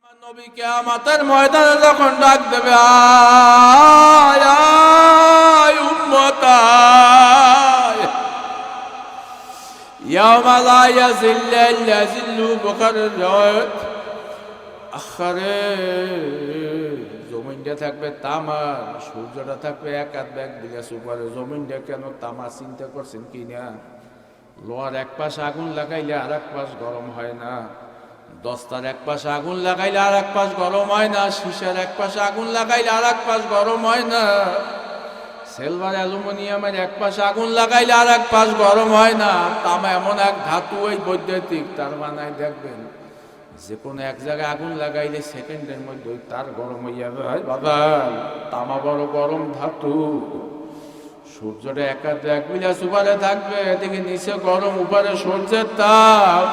নবী কিয়ামতের ময়দানে যখন ডাক দেবে, আয় আয় উম্মত আয়, ইয়াওমা লা ইয়াযিল্লু ইল্লা যিল্লু, বুখারীর riwayat। আখরে জমিনটা থাকবে তামার, সূর্যটা থাকবে এক হাত ব্যাগ বিলাস উপরে। জমিনটা কেন তামা চিন্তা করছেন কি না? লোহার এক পাশ আগুন লাগাইলে আর এক পাশ গরম হয় না, দস্তার এক পাশে আগুন লাগাইলে আর এক পাশ গরম হয় না, সীসার এক পাশে আগুন লাগাইলে আর এক পাশ গরম হয় না, সিলভার অ্যালুমিনিয়ামের এক পাশে আগুন লাগাইলে আর এক পাশ গরম হয় না। তামা এমন এক ধাতু, ওই বৈদ্যুতিক তার বানায় দেখবেন যে কোনো এক জায়গায় আগুন লাগাইলে সেকেন্ডের মধ্যে ওই তার গরম হইয়া যায়। বাবা, তামা বড় গরম ধাতু। সূর্যটা এক বিলাস উপরে থাকবে, এদিকে নিচে গরম, উপরে সূর্যের তাপ।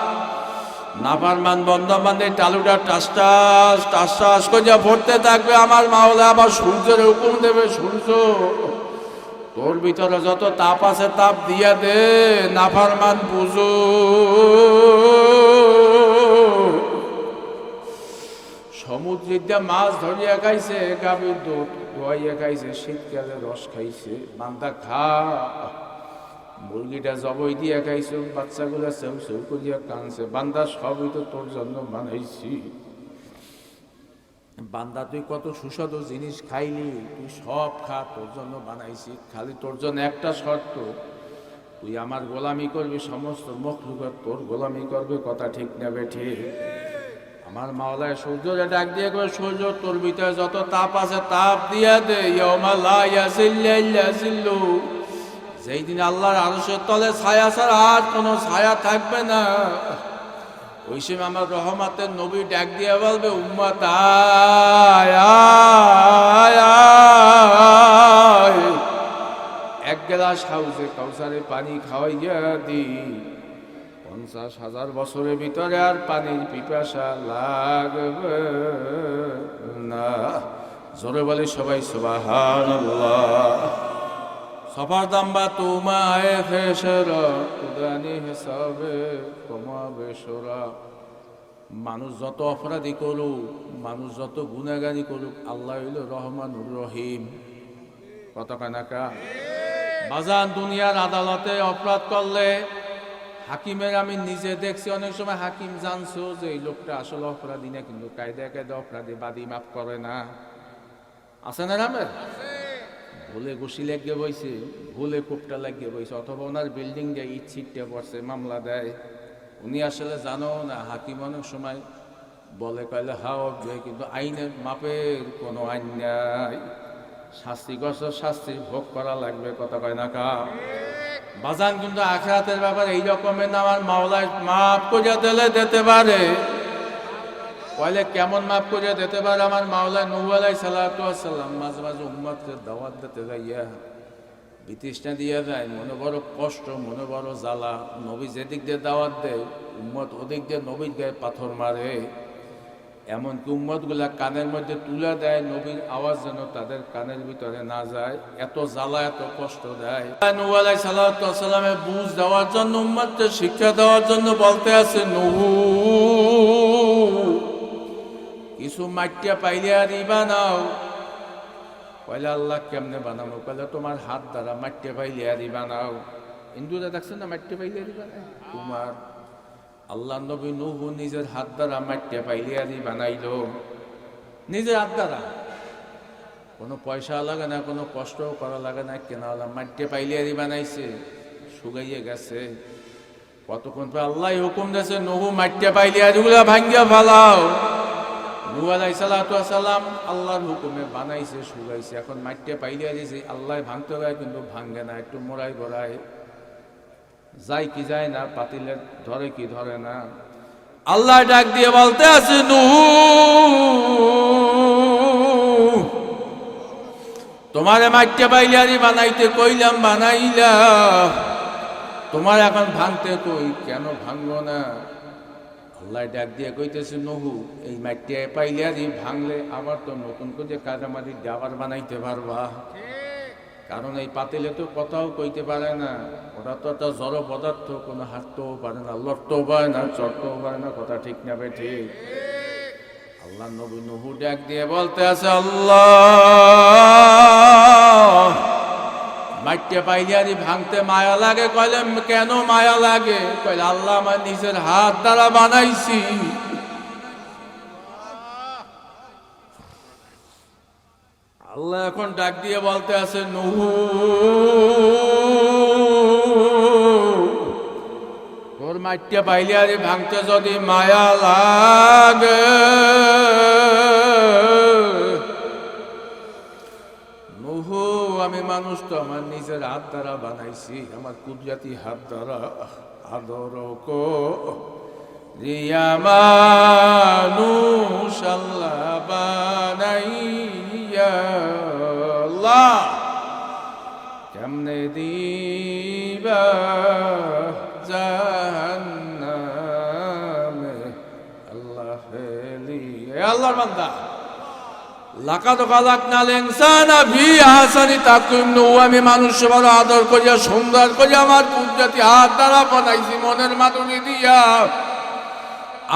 নাফরমান বন্দাবান্দির টালুটা টাস টাস টাস টাস করে ভরতে থাকবে। আমার মাওলা আবার সূর্যের হুকুম দেবে, সূর্য তোর ভিতরে যত তাপ আছে তাপ দিয়া দে, নাফরমান বুঝো। সমুদ্রের দিয়ে মাছ ধরিয়া খাইছে, গাভীর দুধ দোয়াইয়া খাইছে, শীতকালে রস খাইছে, বান্দা খা। মুরগিটা জবই দিয়ে খাইছো, বাচ্চাগুলো সেউ সেউ করিয়া কানছে। বান্দা সবই তো তোর জন্য বানাইছি। বান্দা তুই কত সুস্বাদু জিনিস খাইলি, তুই সব খা, তোর জন্য বানাইছি। খালি তোর জন্য একটা শর্ত, তুই আমার গোলামি করবি, সমস্ত মখলুকাত তোর গোলামি করবে। কথা ঠিক না বেঠি? আমার মাওলায় সূর্যরে ডাক দিয়ে করে, সূর্য তোর ভিতরে যত তাপ আছে তাপ দিয়া দে। ইয়াউমা লা ইয়াযিল্লু ইল্লা যিল্লু, যেই দিন আল্লাহর আরশের তলে ছায়া ছাড়া আর কোনো ছায়া থাকবে না, ওই সময় আমার রহমতের নবী ডাক দিয়ে বলবে, উম্মত আয় আয় আয়, এক গ্লাস হাউজে কাউসারে পানি খাওয়াইয়া দি। 50,000 বছরের ভিতরে আর পানির পিপাসা লাগবে না। জোরে বলে সবাই সুবহানাল্লাহ। সফার দাম্বা তোমায় ফেসরা, উদানি হিসাবে কমাবে সোরা। মানুষ যত অপরাধী করুক, মানুষ যত গুনাহগারি করুক, আল্লাহ হইল রহমানুর রহিম। কত কানাকা বাজান, দুনিয়ার আদালতে অপরাধ করলে হাকিমের, আমি নিজে দেখছি অনেক সময় হাকিম জানছো যে এই লোকটা আসলে অপরাধী না, কিন্তু কায়দা কায়দা অপরাধী, বাদী মাফ করে না। আছে না রামের? ভুলে ঘুষি লাগিয়ে বইছে, ভুলে কোপটা লাগিয়ে বইছে, অথবা ওনার বিল্ডিং দিয়ে ইট ছিটতে পড়ছে, মামলা দেয়। উনি আসলে জানো না, হাকিম অনেক সময় বলে কইলে হাও, কিন্তু আইনের মাপের কোনো আইন নাই। শাস্তি করছে, শাস্তি ভোগ করা লাগবে। কথা কয় না কা বাজান? কিন্তু আখিরাতের ব্যাপারে এই রকমের না, আমার মাওলায় মাফ করিয়া দিলে দিতে পারে। কইলে কেমন মাফ করিয়া দিতে পারে? আমার মাওলায় নূহ আলাইহিস সালাতু ওয়াস সালাম মাঝে মাঝে উম্মতকে দাওয়াত দিতে যাইয়া বিতৃষ্ণা দিয়ে যায়, মনে বড় কষ্ট, মনে বড় জ্বালা। নবী যেদিক দিয়ে দাওয়াত দেয়, উম্মত ওদিক দিয়ে নবীর গায়ে পাথর মারে। এমনকি উম্মতগুলা কানের মধ্যে তুলে দেয়, নবীর আওয়াজ যেন তাদের কানের ভিতরে না যায়। এত জ্বালা, এত কষ্ট দেয়। নূহ আলাইহিস সালাতু ওয়াস সালামের বুঝ দেওয়ার জন্য, উম্মতকে শিক্ষা দেওয়ার জন্য বলতে আছে, নূহ কিছু মাটিয়া পাইলে আর বানাও। কইলে আল্লাহ কেমনে বানাবো? কইলে তোমার হাত দ্বারা মাটিয়া পাইলে আর বানাও। হিন্দুরা দেখছেন না মাটিয়া পাইলে আর বানায়? তোমার আল্লাহ নবী নূহ নিজের হাত দ্বারা মাটিয়া পাইলে আর বানাইল, নিজের হাত দ্বারা। কোনো পয়সা লাগে না, কোনো কষ্ট করা লাগে না, কেনা মাটিয়া পাইলে আর বানাইছে। শুকাইয়ে গেছে। কতক্ষণ পর আল্লাহ হুকুম দিয়েছে, নূহ মাটিয়া পাইলে আর গুলা ভাঙ্গিয়া ফেলাও। নূহ আলাইহিস সালাতু ওয়াস সালাম আল্লাহর হুকুমে বানাইছে, শুকাইছে। এখন মাটিয়া পাইলে দিয়েছে, আল্লাহ ভাঙতে হয় কিন্তু ভাঙ্গে না, একটু মোড়াই গড়ায় যায় কি যায় না, পাতিলের ধরে কি ধরে না। আল্লাহ ডাক দিয়ে বলতে আছে, নূহ তোমারে মাটিয়া পাইলে আর বানাইতে কইলাম, বানাইলাম, তোমার এখন ভাঙতে কই, কেন ভাঙবো না? আল্লাহ ডাক দিয়ে কইতেছে, নূহ এই মাটিয়া পাইলে আর ভাঙলে আবার তো নতুন করে কাদামাটি আবার বানাইতে পারবা। কারণ এই পাতিলে তো কথাও কইতে পারে না, ওরা তো একটা জড় পদার্থ, কোনো হাঁটতেও পারে না, লড়তেও পারে না, চড়তেও পারে না। কথা ঠিক না বে ঠিক? আল্লাহ নবী নুহু ডাক দিয়ে বলতে আছে, আল্লাহ মাইটে পাইলিয়ারি ভাঙতে মায়া লাগে। কইলে কেন মায়া লাগে? কইলে আল্লাহ আমার নিজের হাত দ্বারা বানাইছি। আল্লাহ এখন ডাক দিয়ে বলতে আছে, নুহু তোর মাইটে পাইলিয়ারি ভাঙতে যদি মায়া লাগে, আমি মানুষ তো আমার নিজের হাত দ্বারা বানাইছি, আমার কুদরতি হাত দ্বারা। আদর কো রিয়া মানুষ আল্লাহ বানাইয়া, আল্লাহ কেমনে দিবা জাহান্নামে, আল্লাহ হেলি আল্লাহর বান্দা। লাকাদ খালাকনাল ইনসানা ফি আহসানি তাকওয়িম। আমি মানুষ বড় আদর করিয়া সুন্দর করিয়া আমার কুদরতি হাত দ্বারা বানাইছি, মনের মাধুরী দিয়া।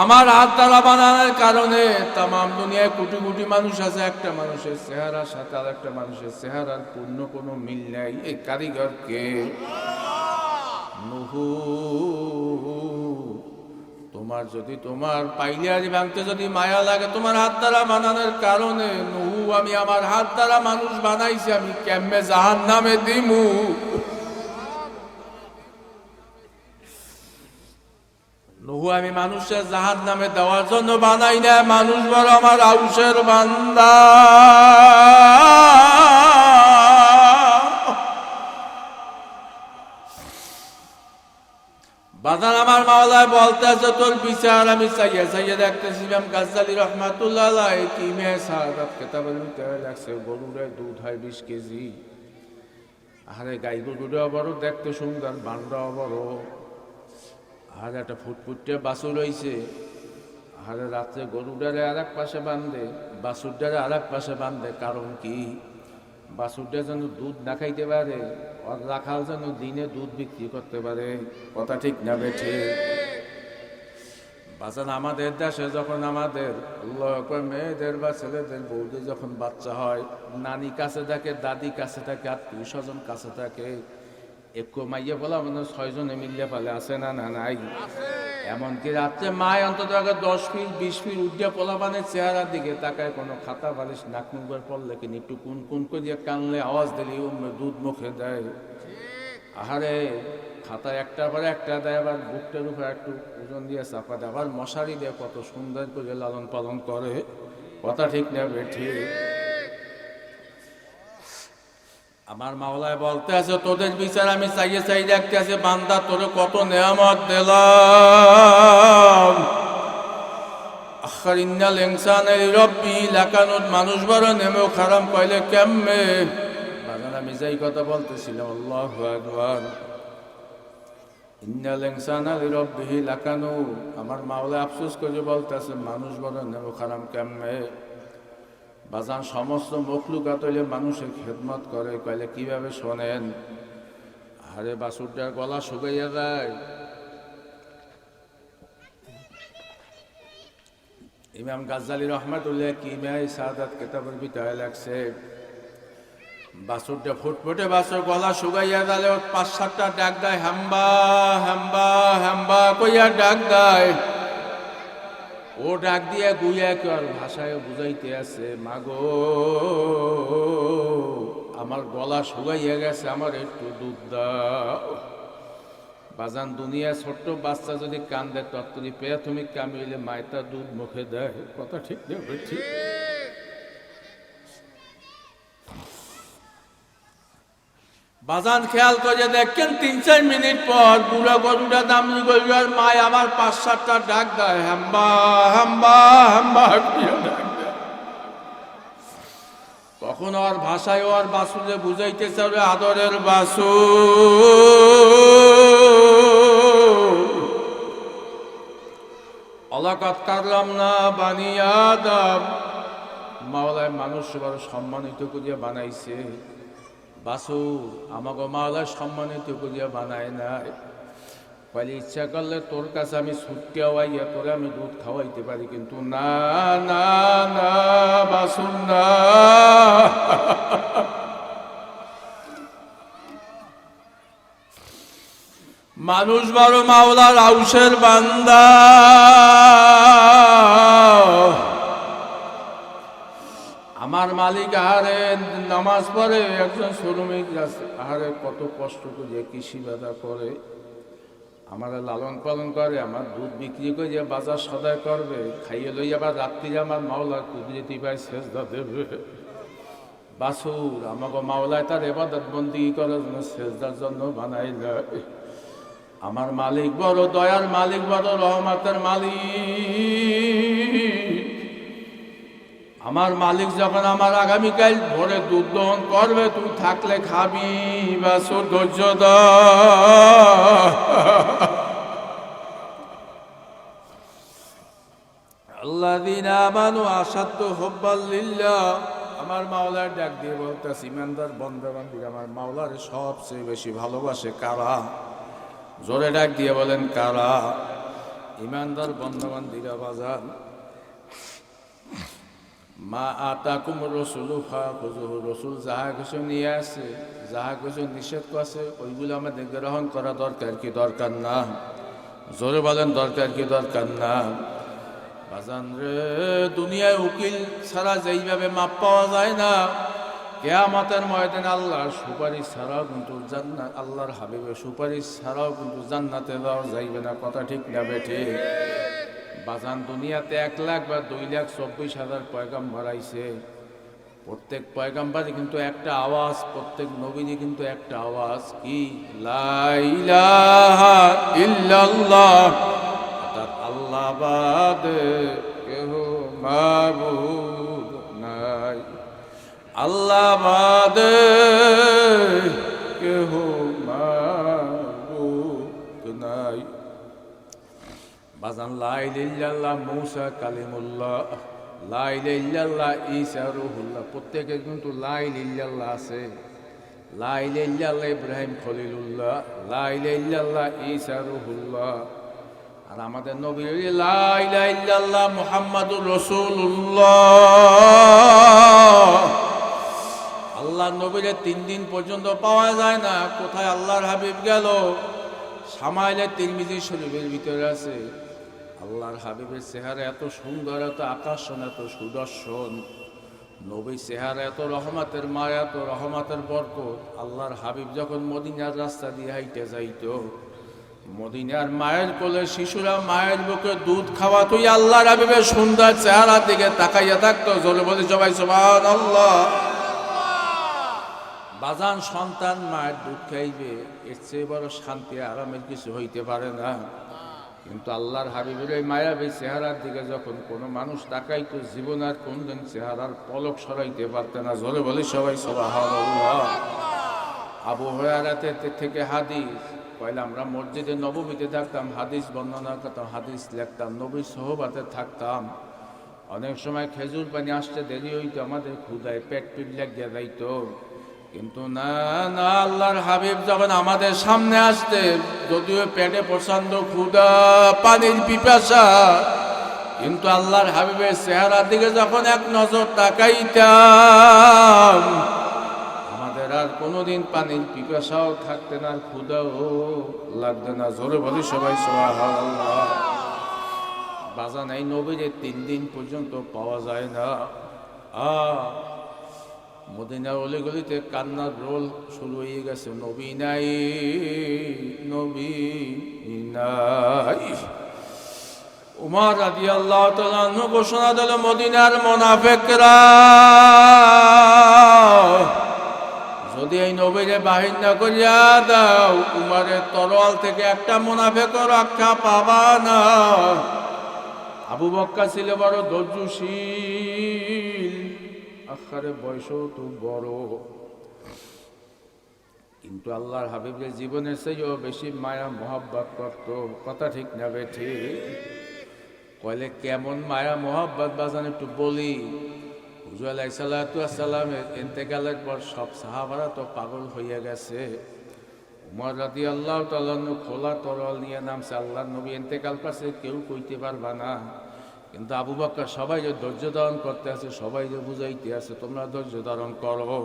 আমার হাত দ্বারা বানানোর কারণে তামাম দুনিয়ায় কোটি কোটি মানুষ আছে, একটা মানুষের চেহারার সাথে আর একটা মানুষের চেহারার পূর্ণ কোনো মিল নাই। এই কারিগরকে নুহু, তোমার যদি তোমার পাইলিয়ারি ভাঙতে যদি মায়া লাগে তোমার হাত দ্বারা বানানোর কারণে, নুহু আমি আমার হাত দ্বারা মানুষ বানাইছি, আমি কেমনে জাহান্নামে দিমু? নুহু আমি মানুষের জাহান্নামে দেওয়ার জন্য বানাই না, মানুষ বড় আমার আউসের বান্দা। বাজান আমার মাওলায় বলতে আছে, তোর বিচার আমি চাইয়া চাইয়া দেখতেছি। ইমাম গাজ্জালী রহমাতুল্লাহ আলাইহি কিমে সাহাদাত কিতাবের ভিতরে লেখছে, গরুরে দুধ হয় 20 কেজি। আরে গাই গরুটা বড় দেখতে সুন্দর, বান্ডাও বড়। আর একটা ফুটফুটে বাছুর রয়েছে। আরে রাত্রে গরুটারে আর এক পাশে বাঁধে, বাছুরটারে আর এক পাশে বাঁধে। কারণ কি? বাছুরটা যেন দুধ না খাইতে পারে, আর রাখাল যেন দিনে দুধ বিক্রি করতে পারে। কথা ঠিক না বেঠে? বাঁচান আমাদের দেশে যখন আমাদের মেয়েদের বা ছেলেদের বউদের যখন বাচ্চা হয়, নানি কাছে থাকে, দাদি কাছে থাকে, আত্মীয় স্বজন কাছে থাকে। একটু মাইয়ে বলা মানে 6 জনে মিললে পালে আছে না? না নাই। এমনকি রাত্রে মায় অন্তত 10 ফিট 20 ফিট উঠিয়া পোলাপানের চেহারার দিকে তাকায়, কোনো খাতা বালিশ নাক মুখের পড়লে কিনি একটু কুন কুন করিয়া কানলে আওয়াজ দিলে দুধ মুখে দেয়। আহারে খাতা একটার পরে একটা দেয়, আবার বুকটার উপরে একটু ওজন দিয়ে চাপা দেয়, আবার মশারি দিয়ে কত সুন্দর করে লালন পালন করে। কথা ঠিক না বেঠি? আমার মাওলায় বলতে আছে, তোদের বিচার আমি চাইয়ে চাই দেখতে আছে। বান্দা তোরে কত নেয়ামত দিলাম। আখরিন্নাল ইনসানা লিরাব্বি লাকানুদ। মানুষ বড় নেমেও খারাম কইলে কেমনে? বাজান আমি যেই কথা বলতেছিলাম, আল্লাহু আকবার, ইন্নাল ইনসানা লিরাব্বিহি লাকানুদ। আমার মাওলা আফসোস করে বলতেছে, মানুষ বড় নেমেও খারাম কেমনে? বাজান সমস্ত মখলুকাত হইলে মানুষের খেদমত করে। কইলে কিভাবে? শোনেন। আরে বাছুরটার গলা শুকাইয়া যায়। ইমাম গাজ্জালী রহমাতুল্লাহ কিমিয়ায়ে সাআদাত কিতাবের ভিতরে লেখছে, বাছুরটা ফুটফুটে বাছুর গলা শুকাইয়া গেলে 5-7টা ডাক দেয়, হাম্বা হাম্বা হাম্বা কইয়া ডাক দেয়। ও ডাক দিয়ে গুইয়া কর ভাষায় বুঝাইতে আছে, মাগো আমার গলা শুকাইয়া গেছে, আমার একটু দুধ দাও। বাজান দুনিয়া ছোট্ট বাচ্চা যদি কান্দে তত্তরি প্রাথমিক কামিলে মায়তা দুধ মুখে দেয়। কথা ঠিক না? ঠিক। বাজান খেয়াল করে দেখেন 3-4 মিনিট পর বুড়া গরুটা দামনি গরুর মায় আবার 5-7টা ডাক দেয়, হাম্বা হাম্বা হাম্বা ডাক দেয়। তখন ওর ভাষায় ওর বাসুরে বুঝাইতেছে, আদরের বাসু অলাকাত কারলাম না বানি আদম। মাওলায় মানুষ বড় সম্মানিত করিয়া বানাইছে। বাসুর আমাকে মাওলায় সম্মানিত করিয়া বানায় নাই। বলে ইচ্ছা করলে তোর কাছে আমি ছুটতে আওয়াইয়া তোরে আমি দুধ খাওয়াইতে পারি, কিন্তু না না রাসূলুল্লাহ। মানুষ বড় মাওলার আউসের বান্দা, আমার মালিক আহারে নামাজ পড়ে, একজন শ্রমিক আহারে কত কষ্ট করে কৃষি বাধা করে, আমার লালন পালন করে, আমার দুধ বিক্রি করে বাজার সদায় করবে, খাইয়ে লই আবার রাত্রি আমার মাওলার কুদরতি পায় সেজদা দেবে। বাসুর আমাকে মাওলায় তার ইবাদত বন্দি করার জন্য সেজদার জন্য বানাইল। আমার মালিক বড় দয়ার মালিক, বড় রহমতের মালিক। আমার মালিক যখন আমার আগামীকাল ভোরে দুধ দহন করবে, তুই থাকলে খাবি, বাসুর ধৈর্য ধর। আল্লাযীনা আমানু আশাদ্দু হুব্বাল লিল্লাহ। আমার মাওলার ডাক দিয়ে বলতেছে, ইমানদার বান্দা-বান্দী আমার মাওলার সবচেয়ে বেশি ভালোবাসে কারা? জোরে ডাক দিয়ে বলেন কারা? ইমানদার বান্দা-বান্দীরা বাজান, মা আতাকুম রাসূলু ফাখুযুহু, রাসূল যাহা কিছু নিয়ে আসে, যাহা কিছু নিষেধ করছে, ওইগুলো আমাদের গ্রহণ করা দরকার কি দরকার না? জোরে বলেন দরকার কি দরকার না? বাজান রে, দুনিয়ায় উকিল ছাড়া যেইভাবে মাপ পাওয়া যায় না, কিয়ামতের ময়দানে আল্লাহর সুপারিশ ছাড়াও কিন্তু জান্নাত, আল্লাহর হাবিবের সুপারিশ ছাড়াও কিন্তু জান্নাতে যাওয়া যাইবে না। কথা ঠিক না বেঠিক? বাজান দুনিয়াতে 1 লাখ বা 2,24,000 পয়গাম্বর আইছে, প্রত্যেক পয়গাম্বরই কিন্তু একটা আওয়াজ, প্রত্যেক নবীরই কিন্তু একটা আওয়াজ, কি? লা ইলাহা ইল্লাল্লাহ, অর্থাৎ আল্লাহ বাদে কেহ মাবুদ নাই, আল্লাহ বাদে কেহ মাবুদ নাই। বাজান লা ইলাহা ইল্লাল্লাহ মূসা কালিমুল্লাহ, লা ইলাহা ইল্লাল্লাহ ঈসা রূহুল্লাহ, প্রত্যেকে কিন্তু লা ইলাহা ইল্লাল্লাহ আছে। লা ইলাহা ইল্লাল্লাহ ইব্রাহিম খলিলুল্লাহ, লা ইলাহা ইল্লাল্লাহ ঈসা রূহুল্লাহ। আর আমাদের নবী লা ইলাহা ইল্লাল্লাহ মুহাম্মাদুর রাসূলুল্লাহ। আল্লাহর নবীরে 3 দিন পর্যন্ত পাওয়া যায় না, কোথায় আল্লাহর হাবিব গেল? সামাইলে তিরমিজি শরীফের ভিতরে আছে, আল্লাহর হাবিবের চেহারা এত সুন্দর, এত আকর্ষণ, এত সুদর্শন, নবীর চেহারা এত রহমতের মায়া, এত রহমতের বরকত। আল্লাহর হাবিব যখন মদিনার রাস্তা দিয়ে হাইটে যাইত, মদিনার মায়ের কোলে শিশুরা মায়ের বুকে দুধ খাওয়া, তুই আল্লাহর হাবিবের সুন্দর চেহারার দিকে তাকাইয়া থাকতো। জোরে বলি সবাই সুবহানাল্লাহ। বাজান সন্তান মায়ের দুধ খাইবে, এর চেয়ে বড় শান্তি আরামের কিছু হইতে পারে না। কিন্তু আল্লাহর হাবিবের এই মায়াবী চেহারার দিকে যখন কোনো মানুষ তাকাইতো, জীবন আর কোনদিন চেহারার পলক সরাইতে পারত না। জোরে বলি সবাই সুবহানাল্লাহ। আবু হুরায়রা থেকে হাদিস, পয়লা আমরা মসজিদে নববীতে থাকতাম, হাদিস বর্ণনা করতাম, হাদিস লিখতাম, নবীর সোহবাতে থাকতাম। অনেক সময় খেজুর পানি আসতে দেরি হইতো, আমাদের ক্ষুধায় পেট লাগিয়ে যাইতো। কিন্তু না না, আল্লাহর হাবিব যখন আমাদের সামনে আসতে, যদিও পেটে প্রচন্ড ক্ষুধা, পানির পিপাসা, কিন্তু আল্লাহর হাবিবের চেহারার দিকে যখন এক নজর তাকাইতাম, আমাদের আর কোনোদিন পানির পিপাসাও থাকতে না, আর ক্ষুধাও লাগবে না। জোরে বলি সবাই সুবহানাল্লাহ। বাজান এই নবীরে 3 দিন পর্যন্ত পাওয়া যায় না। মদিনার অলিগলিতে কান্নার রোল শুরু হয়ে গেছে, নবী নাই, নবী নাই। উমর রাদিয়াল্লাহু তাআলা আনহু ঘোষণা দিল, মদিনার মুনাফিকরা যদি এই নবীরে বাহির না করিয়া দাও, উমরের তরোয়াল থেকে একটা মুনাফিকও রক্ষা পাবা না। আবু বকর ছিল বড় ধৈর্যশীল, আখারে বয়সও তো বড়, কিন্তু আল্লাহর হাবিবের জীবনের চেয়েও বেশি মায়া মোহাব্বত করত। কথা ঠিক না বেঠিক? কইলে কেমন মায়া মোহাব্বত বাজান একটু বলি। হুজুর আলাইহিস সালাতু ওয়াস সালামের ইন্তেকালের পর সব সাহাবারা তো পাগল হইয়া গেছে। উমর রাদিয়াল্লাহু তাআলা খোলা তরোয়াল নিয়ে নামছে, আল্লাহর নবী ইন্তেকাল করছে, কেউ কইতে পারবা না। কিন্তু আবু বকর সবাই যে ধৈর্য ধারণ করতে আছে, সবাই যে বুঝাইতে আছে তোমরা ধৈর্য ধারণ করো।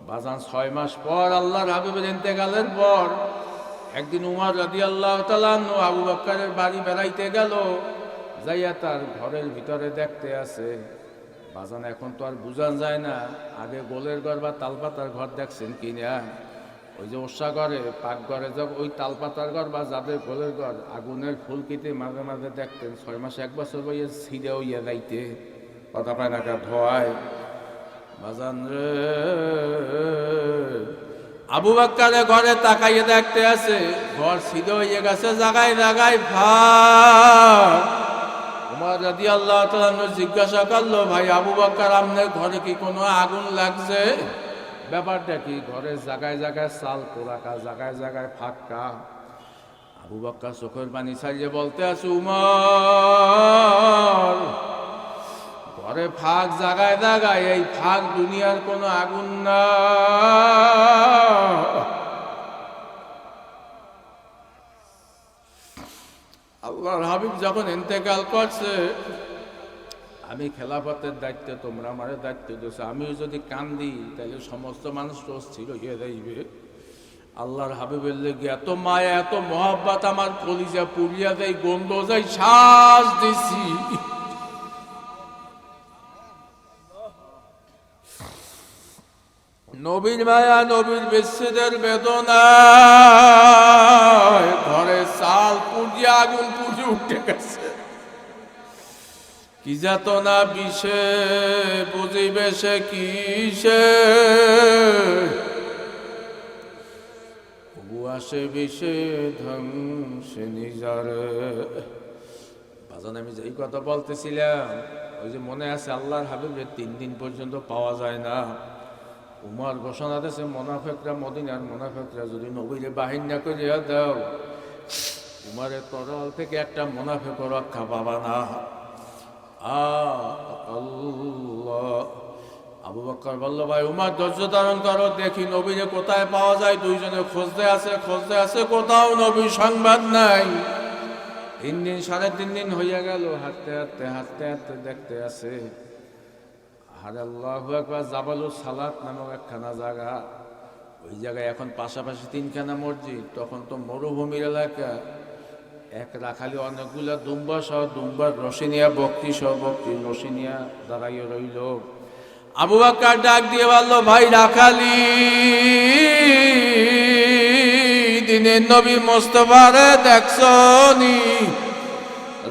বাজান 6 মাস পর আল্লাহর হাবিবের ইন্তেকালের পর একদিন উমর রাদিয়াল্লাহু তাআলা আনহু আবু বকরের বাড়ি বেড়াইতে গেল, যাইয়া তার ঘরের ভিতরে দেখতে আছে। বাজান এখন তো আর বুঝান যায় না আগে গোলের ঘর বা তালপাতার ঘর দেখছেন কিনা। ওই যে ওষা ঘরে পাক ঘরে যখন ওই তালপাতার ঘর বা যাদের গোলের ঘর আগুনের ফুলকিতে মাঝে মাঝে দেখতেন 6 মাস 1 বছর বইয়ে ছিঁড়ে হইয়া যাইতে, কথা পায় না কা ধোয়ায়। বাজান রে আবু বকরের ঘরে তাকাইয়ে দেখতে আছে ঘর ছিঁড়ে হইয়া গেছে জায়গায় জায়গায় ফাঁক। উমর রাদিয়াল্লাহু তাআলা জিজ্ঞাসা করলো, ভাই আবু বকর আপনার ঘরে কি কোনো আগুন লাগছে? ব্যাপারটা কি? ঘরের জায়গায় জায়গায় চাল পোড়াকা, জায়গায় জায়গায় ফাঁকা। আবু বকর চোখের পানি ছাড়িয়ে বলতে আছে, উমর ঘরে ফাঁক জায়গায় জায়গায়, এই ফাঁক দুনিয়ার কোনো আগুন না। আল্লাহর হাবিব যখন ইন্তেকাল করছে, আমি খেলাফতের দায়িত্ব, তোমরা আমার দায়িত্ব দিয়েছো, আমিও যদি কান্দি তাহলে সমস্ত মানুষ অস্থির হয়ে যাইবে। আল্লাহর হাবিবের লেগে এত মায়া এত মহাব্বত আমার কলিজা পুড়িয়া দেয়, গন্ধ যায়, শ্বাস দিছি। নবীর মায়া নবীর বিচ্ছেদের বেদনা, ঘরে চাল পুড়িয়া আগুন পুড়িয়ে উঠে গেছে। কি যাতনা বিষে বুঝিবে সে কিসে, আসে বিষে ধ্বংসে নিজারে। বাজান আমি যেই কথা বলতেছিলাম, ওই যে মনে আছে আল্লাহর হাবিবের 3 দিন পর্যন্ত পাওয়া যায় না। উমর ঘোষণা দিয়েছে, মুনাফিকরা মদিনার মুনাফিকরা যদি নবীরে বাহির না করিয়া দাও, উমরের তরল থেকে একটা মুনাফিক রক্ষা পাবা না। আল্লাহ। আবু বকর বলল, ভাই উমর ধৈর্য ধারণ করো, দেখি নবীরে কোথায় পাওয়া যায়। দুইজনে খুঁজতে আছে, কোথাও নবীর সংবাদ নাই। 3 দিন 3.5 দিন হইয়া গেল, হাঁটতে হাঁটতে দেখতে আছে। আর আল্লাহু আকবার, জাবালুস সালাত নামক একখানা জায়গা, ওই জায়গায় এখন পাশাপাশি 3খানা মসজিদ। তখন তো মরুভূমির এলাকা, এক রাখালি অনেকগুলা দুম্বা সহ দুম্বার রশি নিয়া বকরি রশি নিয়া দাঁড়াইয়া রইল। আবু বকর ডাক দিয়ে বলল, ভাই রাখালি, দিনের নবী মুস্তাফারে দেখছনি?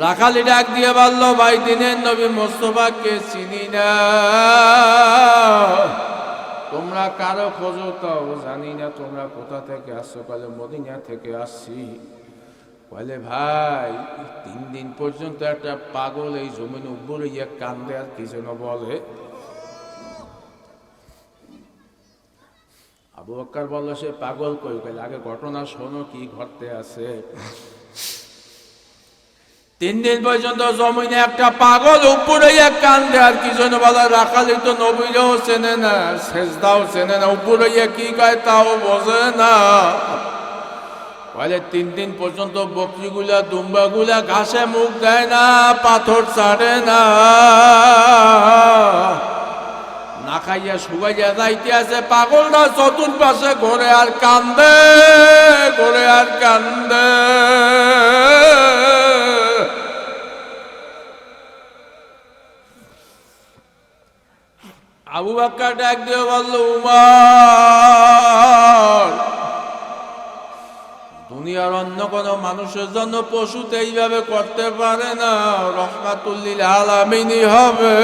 রাখালি ডাক দিয়ে বলল, ভাই দিনের নবী মুস্তাফাকে চিনি না। তোমরা কারো খোঁজো তাও জানি না, তোমরা কোথা থেকে আসছো? বলে মদিনা থেকে আসছি। বলে ভাই 3 দিন পর্যন্ত একটা পাগল এই জমিনে উপরে গিয়ে কান্দে আর কি যেন বলে। আবু বকর বলল, সে পাগল কই? গেলে আগে ঘটনা শোনো কি ঘটতে আছে। 3 দিন পর্যন্ত জমিনে একটা পাগল উপরে গিয়ে কান্দে আর কি যেন বলে। রাখালি তো নবীরও চেনে না, সেজদাও চেনে না, উপরে গিয়ে কি কয় তাও বোঝে না। বলে 3 দিন পর্যন্ত বকরিগুলা দুম্বাগুলা ঘাসে মুখ দেয় না, পাথর ছাড়ে না, না খাইয়া শুকাইয়া যাইতে আছে। পাগলটা চতুর্পাশে ঘোরে আর কান্দে। আবু বকর ডাক দিয়ে বলল, উমর, দুনিয়ার অন্য কোন মানুষের জন্য পশুতে এইভাবে করতে পারে না, রহমাতুল লিল আলামিনই হবে।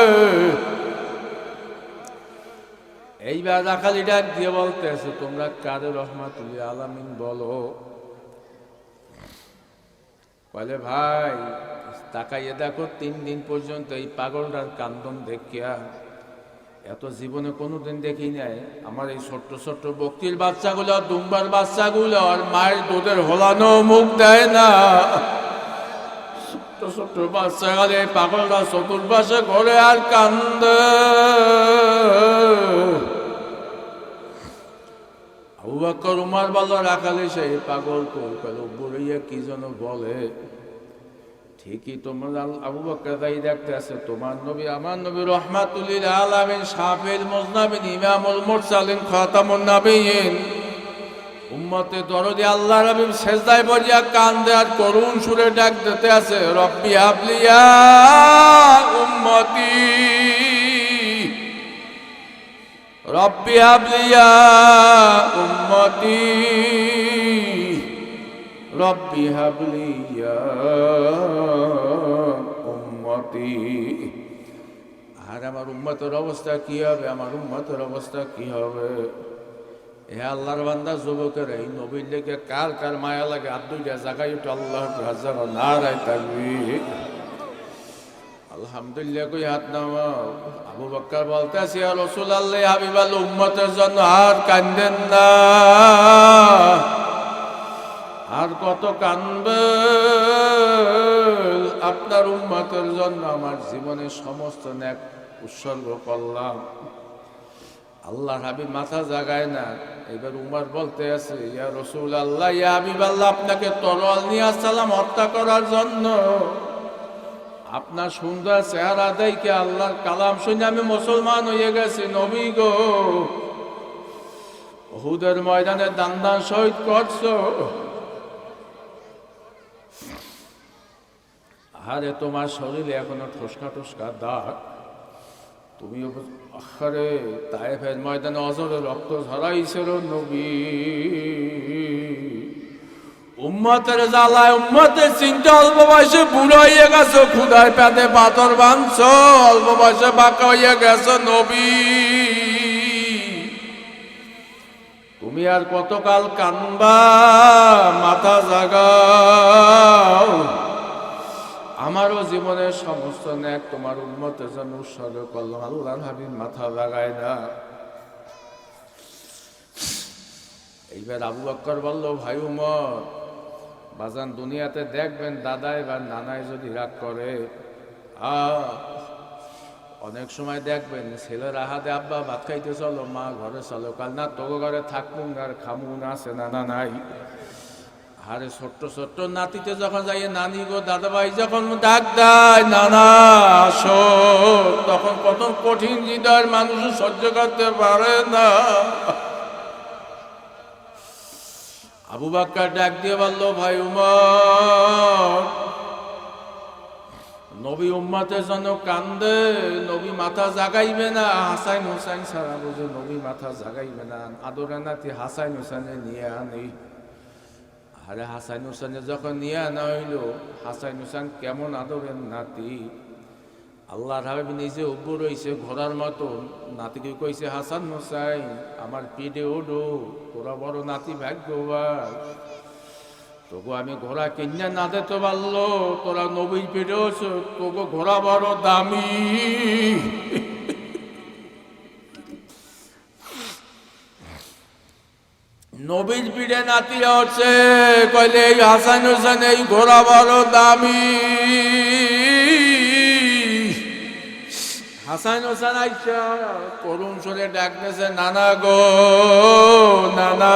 এইবার রাখালি ডাক দিয়ে বলতে আছে, তোমরা কারে রহমাতুল লিল আলামিন বলো? বলে ভাই তাকাইয়ে দেখো, 3 দিন পর্যন্ত এই পাগলটার কান্দন দেখিয়া এত জীবনে কোনোদিন দেখি নাই। আমার এই ছোট্ট ছোট্ট বকরির বাচ্চাগুলো, দুম্বার বাচ্চাগুলো আর মায়ের দুধের হোলানো মুখ দেয় না। ছোট্ট ছোট্ট বাচ্চা গেলে এই পাগলটা চতুর্পাশে ঘরে আর কান্দে। আবু বকর উমর বলল, রাখালে সেই পাগল কই? বুড়িয়া কি যেন বলে। ঠিকই তোমরা আবু বকর তাই দেখতে আছে, তোমার নবী আমার নবী রহমাতুল লিল আলামিন, শাফিউল মুজনাবিন, ইমামুল মুরসালিন, খাতামুন নবিয়্যিন, উম্মতে দরদি আল্লাহর হাবিব সেজদায় পড়িয়া কান্দে আর করুণ সুরে ডাক দিতে আছে, রব্বি হাবলিয়া উম্মতি, রব্বি হাবলিয়া উম্মতি, রব্বি হাবলিয়া উম্মতি। আর আমার উম্মতের অবস্থা কি হবে, আমার উম্মতের অবস্থা কি হবে? এ আল্লাহর বান্দা যুবকের, এই নবীর লেগে কার কার মায়া লাগে? আর দুইটা জায়গায় একটু আল্লাহ নারায় তাকবীর। আলহামদুলিল্লাহ কই হাত নামাও। আবু বকর বলতেছে, ইয়া রাসূলুল্লাহ, হাবিবাল্লাহ, উম্মতের জন্য আর কান্দেন না, আর কত কানবে? আপনার উম্মতের জন্য আমার জীবনের সমস্ত নেক উৎসর্গ করলাম। আল্লাহর হাবিব মাথা জাগায় না। এবার উমর বলতে আছে, ইয়া রাসূলুল্লাহ, ইয়া হাবিবাল্লাহ, আপনাকে তরোয়াল নিয়ে আসসালাম হত্যা করার জন্য। আপনার সুন্দর চেহারা দেখে আল্লাহর কালাম শুনে আমি মুসলমান হয়ে গেছি। নবী গো, উহুদের ময়দানে দান দান শহীদ করছো। আরে তোমার শরীরে এখনো ঠোসকা ঠোসকা দাগ, তুমি আরে তায়েফের ময়দানে অজরে রক্ত ঝরাইছিল নবী। উম্মতের জ্বালায়, উম্মতের চিন্তা, অল্প বয়সে বুড়ো হয়ে গেছো, ক্ষুধায় পেটে পাথর বাঁধছো, অল্প বয়সে বাঁকা হয়ে গেছো নবী। তুমি আর কতকাল কানবা? মাথা জাগাও। আমারও জীবনের সমস্ত নেক তোমার উম্মতের জন্য উৎসর্গ করলাম। আল্লাহর হাবিব মাথা জাগায় না। এইবার আবু বকর বলল, ভাই উমর, বাজান দুনিয়াতে দেখবেন দাদাই বা নানাই যদি রাগ করে, অনেক সময় দেখবেন ছেলের হাতে, আব্বা ভাত খাইতে চলো, মা ঘরে চলো, কাল না তোকে ঘরে থাকুন আর খামুন, আছে নানা নাই। আরে ছোট্ট ছোট্ট নাতিতে যখন যাই, নানি গো, দাদা ভাই যখন ডাক দেয়, নানা আসো, তখন কত কঠিন হৃদয়ের মানুষ সহ্য করতে পারে না। আবু বকর ডাক দিয়ে বলল, ভাই উমর, নবী উম্মতের জন্য কান্দে, নবী মাথা জাগাইবে না। হাসান হুসাইন সারা বুঝে নবী মাথা জাগাইবে না। আদরে নাতি হাসান হুসাইনে নিয়ে আনি। আরে হাসান হুসাইনে যখন নিয়ে আনা হইল, হাসান হুসাইন কেমন আদরের নাতি। আল্লাহর হাবিব নিজে উব্বু রয়েছে ঘোড়ার মতন, নাতিকে কইছে, হাসান হুসাইন আমার পিঠে ওঠো, তোরা বড় নাতি ভাগ্যবান। তোকে আমি ঘোড়া কিনে না দিতে পারলো, তোরা নবীর পিঠে আছো, তোকে ঘোড়া বড় দামি। নবীর পিঠে নাতি হচ্ছে, কইলে এই হাসান হোসেন এই ঘোড়া বড় দামি। হাসান হোসেন আইসা করুণ সুরে ডাকতেছে, নানা গো, নানা।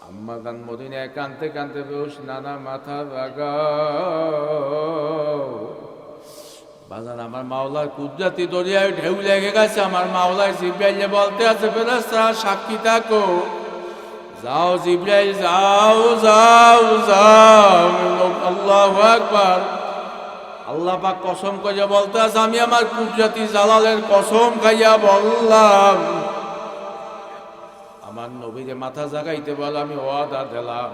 আম্মা গান মদিনায় কানতে কানতে বেশ, নানা মাথা লাগাও। বাজান আমার মাওলার কুদরতি দরিয়ায় ঢেউ লেগে গেছে। আমার মাওলায় জিব্রাইল বলতে আছে, ফেরেশতারা সাক্ষী থাকো, যাও জিব্রাইল, যাও যাও যাও। আল্লাহু আকবার। আল্লাহ পাক কসম করে বলতে আছে, আমি আমার কুদরতি জালালের কসম খাইয়া বললাম, আমার নবীরে মাথা জাগাইতে বল, আমি ওয়াদা দিলাম,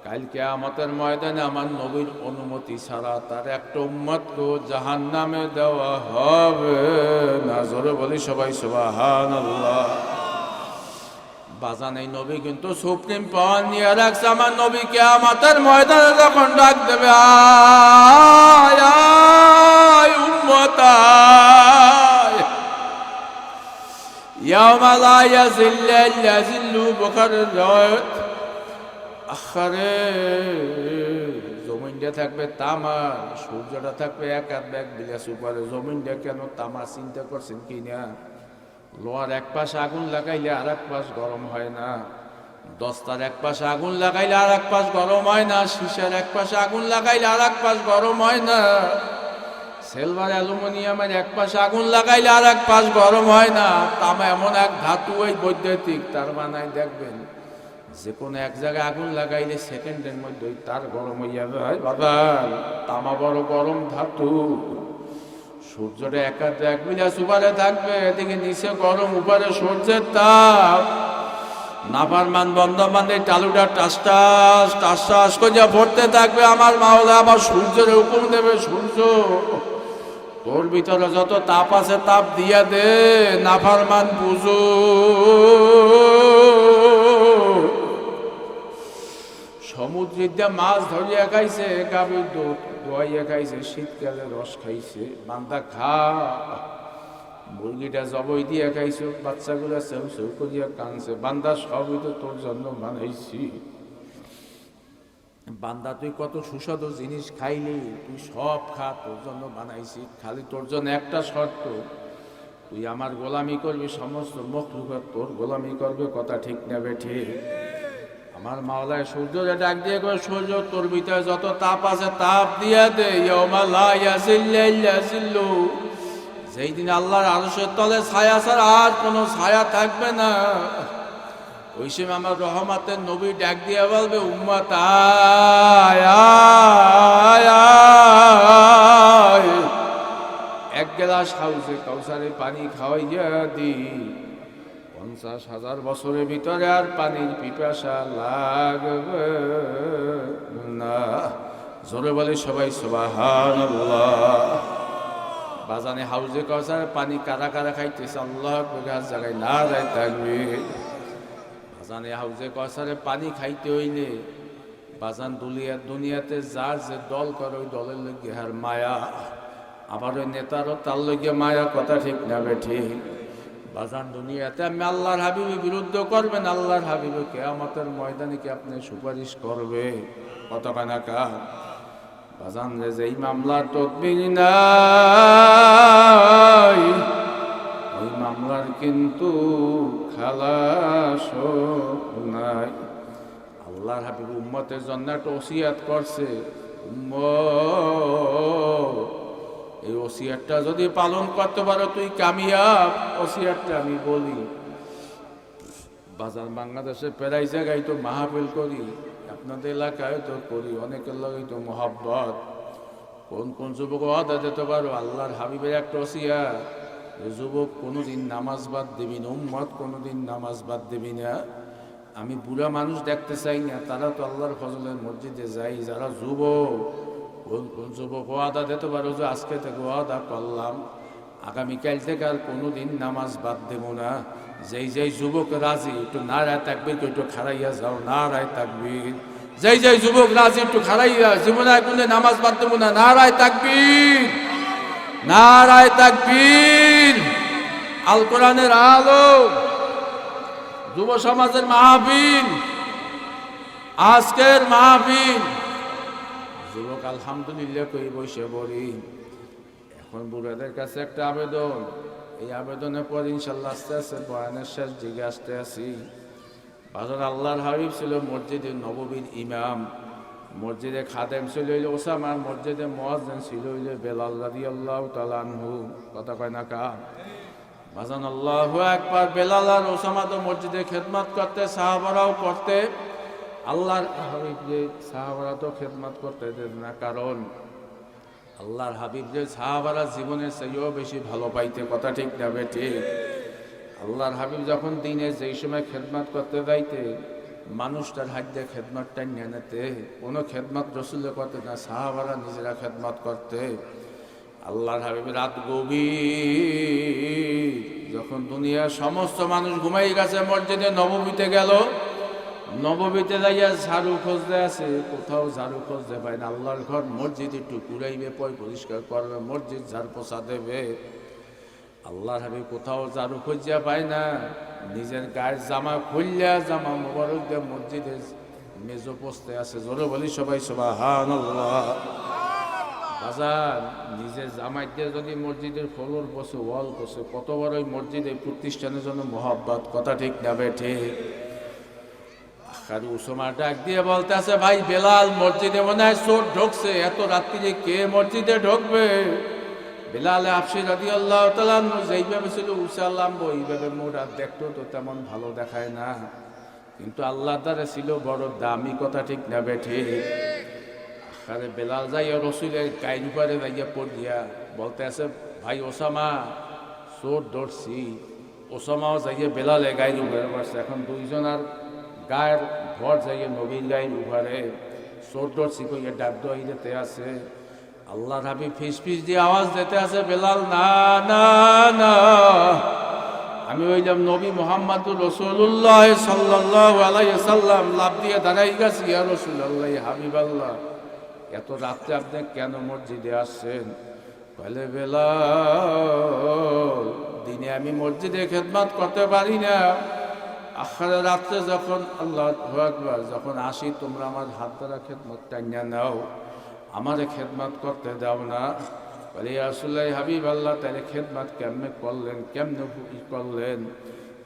কাল কিয়ামতের ময়দানে আমার নবীর অনুমতি ছাড়া তার একটা উম্মতকে জাহান্নামে দেওয়া হবে না। জোরে বলি সবাই সুবহানাল্লাহ। বাজান এই নবী কিন্তু সুপ্রিম পাওয়ার নিয়ে রাখছে। আমার নবী কিয়ামতের ময়দানে যখন ডাক দেবে, আয় আয় উম্মত আয়, ইয়াউমা লা ইয়াজিল্লু ইল্লা জিল্লু, বুখারীর riwayat। আখারে জমিনটা থাকবে তামার, সূর্যটা থাকবে এক হাত ব্যাগ বিলাস উপরে। জমিনটা কেন তামা চিন্তা করছেন কি না? লোহার এক পাশ আগুন লাগাইলে আর এক পাশ গরম হয় না। দস্তার এক পাশে আগুন লাগাইলে আর এক পাশ গরম হয় না, শিশার এক পাশে আগুন লাগাইলে আর এক পাশ গরম হয় না, সিলভার অ্যালুমিনিয়ামের এক পাশে আগুন লাগাইলে আর এক পাশ গরম হয় না। তামা এমন এক ধাতু, ওই বৈদ্যুতিক তার বানায় দেখবেন যে কোনো এক জায়গায় আগুন লাগাইলে সেকেন্ডের মধ্যে তার গরম হইয়া যায়। বাবা, তামা বড় গরম ধাতু। সূর্যটা এক বিলাস উপরে থাকবে, এদিকে নিচে গরম, উপরে সূর্যের তাপ। নাফার মান বন্ধ মানে টালুটা টাস টাস টাস টাস করে ভরতে থাকবে। আমার মাওলা আবার সূর্যের হুকুম দেবে, সূর্য তোর ভিতরে যত তাপ আছে তাপ দিয়া দে, নাফার মান বুঝো। সমুদ্রের দিয়ে মাছ ধরিয়া খাইছে, গাভীর দুধ দোয়াইয়া খাইছে, শীতকালে রস খাইছে। বান্দা খা, মুরগিটা জবই দিয়ে খাইছো, বাচ্চাগুলা সেউ সেউ করিয়া কানছে। বান্দা সবই তো তোর জন্য বানাইছি। বান্দা তুই কত সুস্বাদু জিনিস খাইলি, তুই সব খা, তোর জন্য বানাইছি। খালি তোর জন্য একটা শর্ত, তুই আমার গোলামি করবি, সমস্ত মখলুকাত তোর গোলামি করবে। কথা ঠিক না বেঠে? আমার মাওলায় সূর্যরে ডাক দিয়ে করে, সূর্য তোর ভিতরে যত তাপ আছে তাপ দিয়া দে। যেই দিন আল্লাহর আরশের তলে ছায়া ছাড়া আর কোনো ছায়া থাকবে না, ওই সময় আমার রহমতের নবী ডাক দিয়ে বলবে, উম্মত আয় আয় আয়, এক গ্লাস হাউসে কাউসারে পানি খাওয়াইয়া দি। 50,000 বছরের ভিতরে আর পানির পিপাসা লাগবে না। জোরে বলে সবাই সুবহানাল্লাহ। বাজানে হাউজে কাউসারে পানি কারা কারা খাইতেছে? আল্লাহ জায়গায় না যায় থাকবে। বাজানে হাউজে কাউসারে পানি খাইতে হইলে বাজান দুনিয়াতে যার যে দল করে, ওই দলের লগে হার মায়া, আবার ওই নেতারও তার লগে মায়া। কথা ঠিক না বেঠি? বাজান দুনিয়াতে আমি আল্লাহর হাবিবের বিরুদ্ধে করবেন, আল্লাহর হাবিবে কিয়ামতের ময়দানে কি আপনি সুপারিশ করবে? কত কানাকা বাজান রে, যেই মামলার তদবির নাই, ওই মামলার কিন্তু খালাস নাই। আল্লাহর হাবিব উম্মতের জন্য একটা ওসিয়াত করছে, উম্মত এই ওসিয়াতটা যদি পালন করতে পারো তুই কামিয়াব। ওসিয়াতটা আমি বলি, বাজার বাংলাদেশে প্রায় জায়গায় তো মাহফিল করি, আপনাদের এলাকায় তো করি, অনেকের লাগে তো মোহাব্বত। কোন কোন যুবক ওয়াদা দিতে পারো? আল্লাহর হাবিবের একটা ওসিয়াত, যুবক কোনোদিন নামাজ বাদ দিবি না, উম্মত কোনোদিন নামাজ বাদ দিবি না। আমি বুড়া মানুষ দেখতে চাই না, তারা তো আল্লাহর ফজলের মসজিদে যাই। যারা যুবক, কোন কোন যুবক ওয়াদা দিতে পারো যে আজকে থেকে ওয়াদা করলাম, আগামীকাল থেকে আর কোনোদিন নামাজ বাদ দেব না। যেই যেই যুবক রাজি, একটু নারায় তাকবীর, একটু খারাইয়া যাও, নারায় তাকবীর। যেই যেই যুবক রাজি, একটু খারাইয়া, জীবনে কোনো নামাজ বাদ দেব না, নারায় তাকবীর, নারায় তাকবীর। আল কোরআনের আলো, যুব সমাজের মাহফিল, আজকের মাহফিল। যুবক আলহামদুলিল্লাহ কই বসে বলি। এখন বুড়াদের কাছে একটা আবেদন, এই আবেদনের পর ইনশাল্লাহ আস্তে আস্তে বয়ানের শেষ দিকে আসতে আসি। বাজার আল্লাহর হাবিব ছিল মসজিদে নববীর ইমাম, মসজিদে খাদেম ছিল হইলে ওসামা, মসজিদে মুয়াজ্জিন ছিল হইলে বেলাল রাদিয়াল্লাহু তাআলা আনহু। কথা কয় না কা? বাজান আল্লাহু আকবার। বেলাল আর ওসামা তো মসজিদে খেদমত করতে, সাহাবারাও করতে। আল্লাহর হাবিব যে সাহাবারা তো খেদমত করতে দেন না, কারণ আল্লাহর হাবিব যে সাহাবারা জীবনের চেয়েও বেশি ভালো পাইতে। কথা ঠিক না বেঠি? আল্লাহর হাবিব যখন দিনে যেই সময় খেদমত করতে যাইতে, মানুষটার হাত দিয়ে খেদমতটা নিয়ে নিতে। কোনো খেদমত রসুলে করতে না, সাহাবারা নিজেরা খেদমত করতে। আল্লাহর হাবিব রাত গভীর, যখন দুনিয়ার সমস্ত মানুষ ঘুমাই গেছে, মসজিদে নববীতে গেল। নববীতে যাইয়া ঝাড়ু খুঁজতে আছে, কোথাও ঝাড়ু খুঁজতে পায় না। আল্লাহর ঘর মসজিদ একটু কুড়াইবে, পরিষ্কার করবে, মসজিদ ঝাড়ু পোছা দেবে। আল্লাহর হাবিব কোথাও ঝাড়ু খুঁজিয়া পায় না, নিজের গায়ের জামা খুললিয়া, জামা মোবারক দিয়ে মসজিদে মেজো পোছতে আছে। জোরে বলি সবাই সুবহানাল্লাহ। বাজার নিজের জামাই দিয়ে যদি মসজিদের ফ্লোর বসে, ওয়াল বসে, কত বড় ওই মসজিদ, এই প্রতিষ্ঠানের জন্য মহব্বত। কথা ঠিক না বেঠে? আর উসমা ডাক দিয়ে বলতেছে, ভাই বেলাল, মসজিদে মনে হয় চোর ঢুকছে, এত রাত্রিরে কে মসজিদে ঢুকবে? বেলাল হাবশী রাদিয়াল্লাহু তাআলা আনহু যেইভাবে ছিল উসাল্লাম ওইভাবে মোড়া দেখতো তো তেমন ভালো দেখায় না, কিন্তু আল্লাহর দ্বারা ছিল বড় দামি, কথা ঠিক না বেঠি? আরে বেলাল যাইয়া রসুলের গায়ের উপরে যাইয়া পড়িয়া বলতে আছে, ভাই ওসামা, চোর ধরছি। ওসামাও যাইয়া বেলালে গায়ের উপরে পড়ছে। এখন দুইজনার গায়ের ভর যাইয়া নবীর গায়ের উপরে চোর ধরছি কইয়া ডাক দিতে আছে। আল্লাহর হাবিব ফিস ফিস দিয়ে আওয়াজ দিতে আছে, বেলাল না না না, আমি হইলাম নবী মুহাম্মদুর রাসূলুল্লাহ সাল্লাল্লাহু আলাইহি সাল্লাম। লাফ দিয়ে দাঁড়াই গেছি, ইয়া রাসূলুল্লাহ, হাবিবাল্লাহ, এত রাত্রে আপনি কেন মসজিদে আসছেন? বলে, বেলাল, দিনে আমি মসজিদে খেদমত করতে পারি না, আখেরে রাত্রে যখন আল্লাহু আকবার যখন আসি তোমরা আমার হাত দ্বারা খেদমত টাইনা নাও, আমারে খেদমত করতে দাও না। বলে, ইয়া রাসূলুল্লাহ, হাবিবাল্লাহ, তাহলে খেদমত কেমনে করলেন, কেমনে করলেন?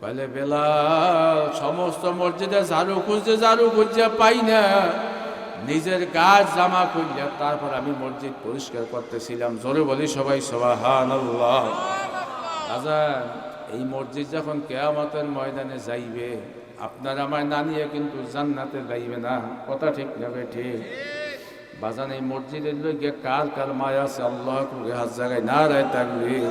বলে, বেলাল, সমস্ত মসজিদে ঝাড়ু খুঁজতে পাই না, নিজের গাছ জামা খুঁজলে তারপর আমি মসজিদ পরিষ্কার করতেছিলাম। জোরে বলি সবাই সুবহানাল্লাহ। আজান, এই মসজিদ যখন কিয়ামতের ময়দানে যাইবে, আপনার আমার না নিয়ে কিন্তু জান্নাতে যাইবে না, কথা ঠিক না বেঠিক? বাজান, এই মসজিদের গিয়ে কার কার মায়া আছে? আল্লাহ হাত জায়গায় নারায়ে তাকবীর।